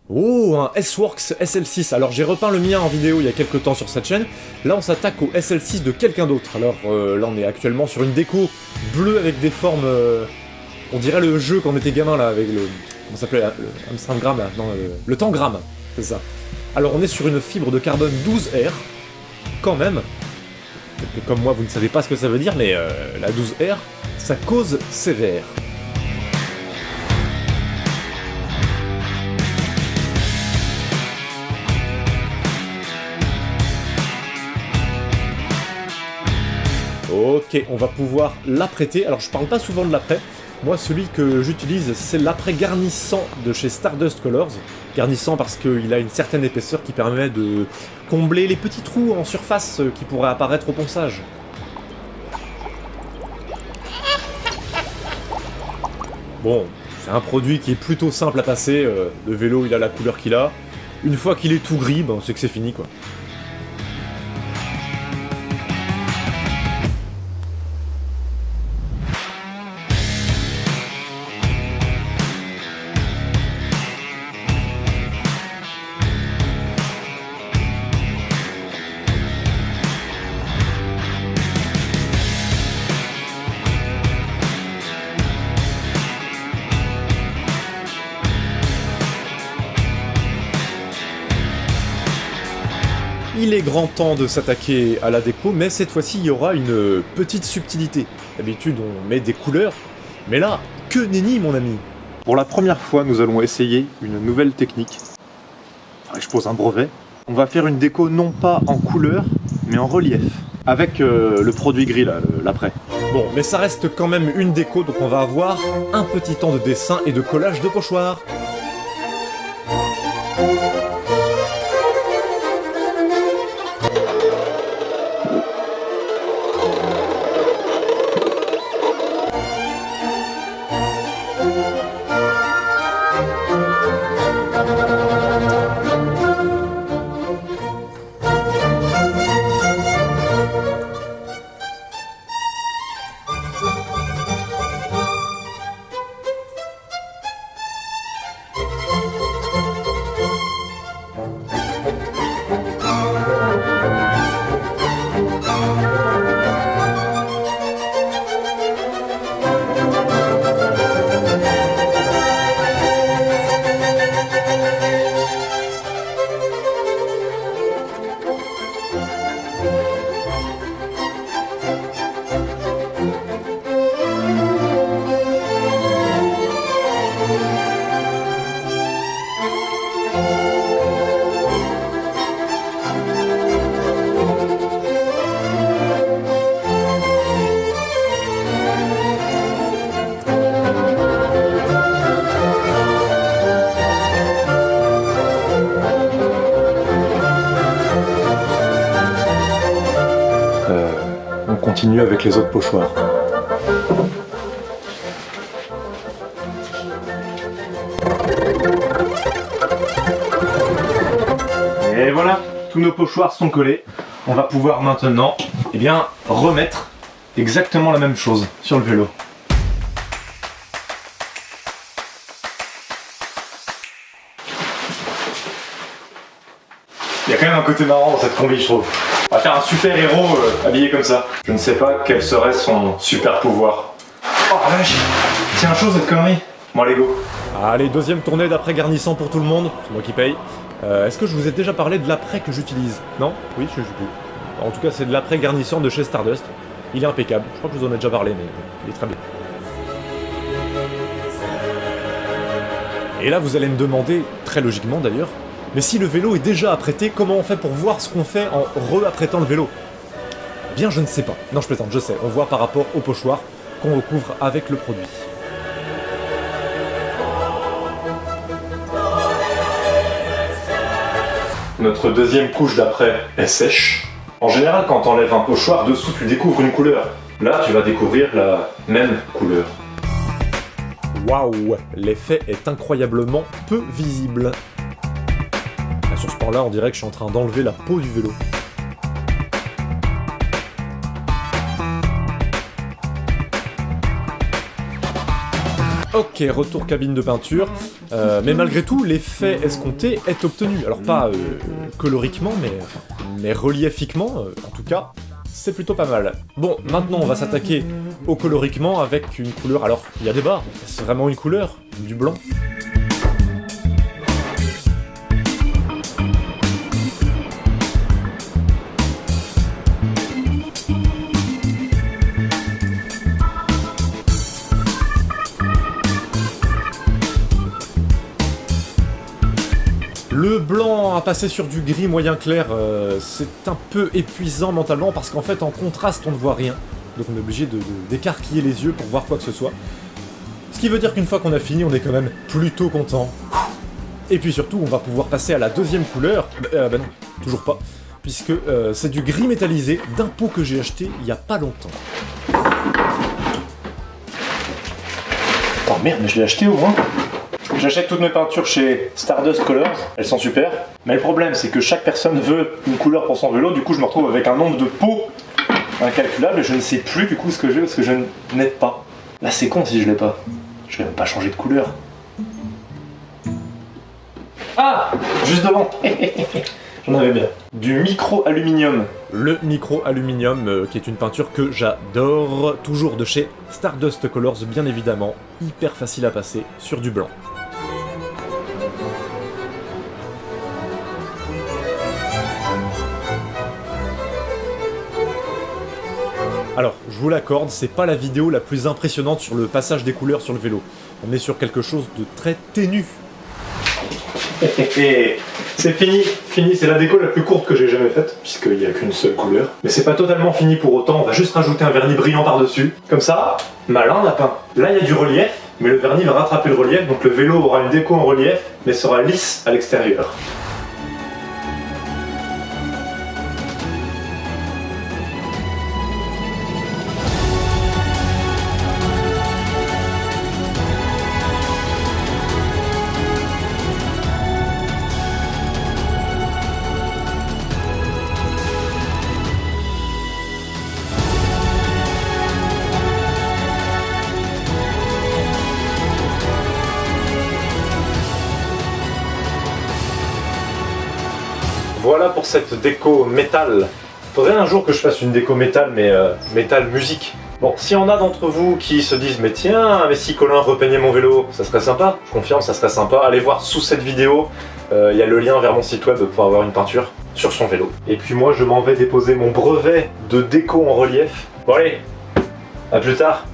Oh, un S-Works SL6. Alors j'ai repeint le mien en vidéo il y a quelques temps sur cette chaîne. Là on s'attaque au SL6 de quelqu'un d'autre. Alors là on est actuellement sur une déco bleue avec des formes... on dirait le jeu quand on était gamin là, avec le... Comment ça s'appelait là, le Amsterdam là. Non, le Tangram, c'est ça. Alors on est sur une fibre de carbone 12R. Quand même. Peut-être que comme moi vous ne savez pas ce que ça veut dire, mais la 12R, ça cause sévère. Ok, on va pouvoir l'apprêter. Alors je parle pas souvent de l'après. Moi celui que j'utilise c'est l'après garnissant de chez Stardust Colors. Garnissant parce qu'il a une certaine épaisseur qui permet de combler les petits trous en surface qui pourraient apparaître au ponçage. Bon, c'est un produit qui est plutôt simple à passer. Le vélo il a la couleur qu'il a. Une fois qu'il est tout gris, ben, c'est que c'est fini quoi. Il est grand temps de s'attaquer à la déco, mais cette fois-ci il y aura une petite subtilité. D'habitude on met des couleurs, mais là, que nenni mon ami. Pour la première fois, nous allons essayer une nouvelle technique. Je pose un brevet. On va faire une déco non pas en couleur, mais en relief. Avec le produit gris là, l'après. Bon, mais ça reste quand même une déco, donc on va avoir un petit temps de dessin et de collage de pochoirs. On continue avec les autres pochoirs. Et voilà, tous nos pochoirs sont collés. On va pouvoir maintenant, remettre exactement la même chose sur le vélo. Il y a quand même un côté marrant dans cette combi, je trouve. On va faire un super héros habillé comme ça. Je ne sais pas quel serait son super pouvoir. Oh la vache, tiens chaud cette connerie. Bon allez go. Allez, deuxième tournée d'après garnissant pour tout le monde. C'est moi qui paye. Est-ce que je vous ai déjà parlé de l'après que j'utilise? Non? Oui, je sais plus. En tout cas, c'est de l'après garnissant de chez Stardust. Il est impeccable. Je crois que je vous en ai déjà parlé, mais il est très bien. Et là, vous allez me demander, très logiquement d'ailleurs, mais si le vélo est déjà apprêté, comment on fait pour voir ce qu'on fait en re-apprêtant le vélo? Eh bien, je ne sais pas. Non, je plaisante, je sais. On voit par rapport au pochoir qu'on recouvre avec le produit. Notre deuxième couche d'après est sèche. En général, quand t'enlèves un pochoir, dessous tu découvres une couleur. Là, tu vas découvrir la même couleur. Waouh, l'effet est incroyablement peu visible. Sur ce point-là, on dirait que je suis en train d'enlever la peau du vélo. Ok, retour cabine de peinture, mais malgré tout, l'effet escompté est obtenu. Alors pas coloriquement, mais reliéfiquement, en tout cas, c'est plutôt pas mal. Bon, maintenant on va s'attaquer au coloriquement avec une couleur, alors il y a débat, c'est vraiment une couleur, du blanc. Le blanc à passer sur du gris moyen clair, c'est un peu épuisant mentalement parce qu'en fait en contraste on ne voit rien. Donc on est obligé d'écarquiller les yeux pour voir quoi que ce soit. Ce qui veut dire qu'une fois qu'on a fini, on est quand même plutôt content. Et puis surtout, on va pouvoir passer à la deuxième couleur. Bah non, toujours pas. Puisque c'est du gris métallisé d'un pot que j'ai acheté il y a pas longtemps. Oh merde, mais je l'ai acheté au moins. J'achète toutes mes peintures chez Stardust Colors, elles sont super. Mais le problème, c'est que chaque personne veut une couleur pour son vélo, du coup je me retrouve avec un nombre de pots incalculable et je ne sais plus du coup ce que j'ai parce que je n'ai pas. Là c'est con si je l'ai pas. Je vais même pas changer de couleur. Ah, juste devant. J'en avais bien. Du micro-aluminium. Le micro-aluminium, qui est une peinture que j'adore, toujours de chez Stardust Colors, bien évidemment. Hyper facile à passer sur du blanc. Alors, je vous l'accorde, c'est pas la vidéo la plus impressionnante sur le passage des couleurs sur le vélo. On est sur quelque chose de très ténu. C'est fini, c'est la déco la plus courte que j'ai jamais faite, puisqu'il n'y a qu'une seule couleur. Mais c'est pas totalement fini pour autant, on va juste rajouter un vernis brillant par-dessus. Comme ça, malin on a peint. Là il y a du relief, mais le vernis va rattraper le relief, donc le vélo aura une déco en relief, mais sera lisse à l'extérieur. Voilà pour cette déco métal. Faudrait un jour que je fasse une déco métal, mais métal musique. Bon, s'il y en a d'entre vous qui se disent mais tiens, mais si Colin repeignait mon vélo, ça serait sympa, je confirme, ça serait sympa. Allez voir sous cette vidéo, il y a le lien vers mon site web pour avoir une peinture sur son vélo. Et puis moi je m'en vais déposer mon brevet de déco en relief. Bon allez, à plus tard.